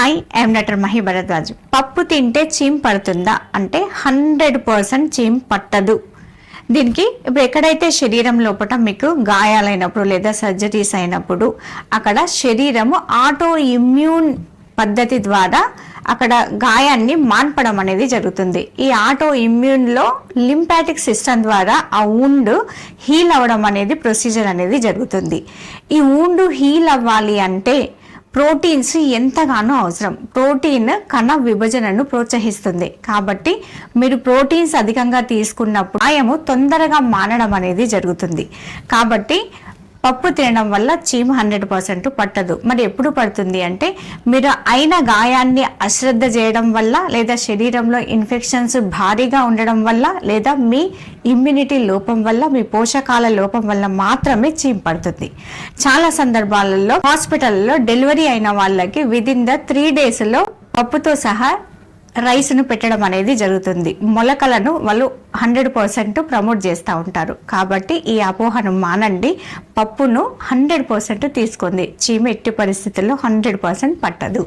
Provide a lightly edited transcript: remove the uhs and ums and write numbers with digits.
Hi, I'm doctor Mahi Bharadwaj. పప్పు తింటే చీమ్ పడుతుందా అంటే 100% చీమ్ పట్టదు. దీనికి ఇప్పుడు ఎక్కడైతే శరీరం లోపల మీకు గాయాలైనప్పుడు లేదా సర్జరీస్ అయినప్పుడు అక్కడ శరీరము ఆటో ఇమ్యూన్ పద్ధతి ద్వారా అక్కడ గాయాన్ని మాన్పడం అనేది జరుగుతుంది. ఈ ఆటో ఇమ్యూన్లో లింపాటిక్ సిస్టమ్ ద్వారా ఆ వుండ్ హీల్ అవ్వడం అనేది ప్రొసీజర్ అనేది జరుగుతుంది. ఈ వుండ్ హీల్ అవ్వాలి అంటే ప్రోటీన్స్ ఎంతగానో అవసరం. ప్రోటీన్ కణ విభజనను ప్రోత్సహిస్తుంది. కాబట్టి మీరు ప్రోటీన్స్ అధికంగా తీసుకున్నప్పుడు గాయము తొందరగా మానడం అనేది జరుగుతుంది. కాబట్టి పప్పు తినడం వల్ల చీమ 100% పట్టదు. మరి ఎప్పుడు పడుతుంది అంటే మీరు అయిన గాయాన్ని అశ్రద్ధ చేయడం వల్ల, లేదా శరీరంలో ఇన్ఫెక్షన్స్ భారీగా ఉండడం వల్ల, లేదా మీ ఇమ్యూనిటీ లోపం వల్ల, మీ పోషకాల లోపం వల్ల మాత్రమే చీమ పడుతుంది. చాలా సందర్భాలలో హాస్పిటల్లో డెలివరీ అయిన వాళ్ళకి విదిన్ ద 3 days పప్పుతో సహా రైస్ను పెట్టడం అనేది జరుగుతుంది. మొలకలను వాళ్ళు 100% ప్రమోట్ చేస్తూ ఉంటారు. కాబట్టి ఈ అపోహను మానండి. పప్పును 100% తీసుకోండి. చీమ ఎట్టి పరిస్థితుల్లో 100% పట్టదు.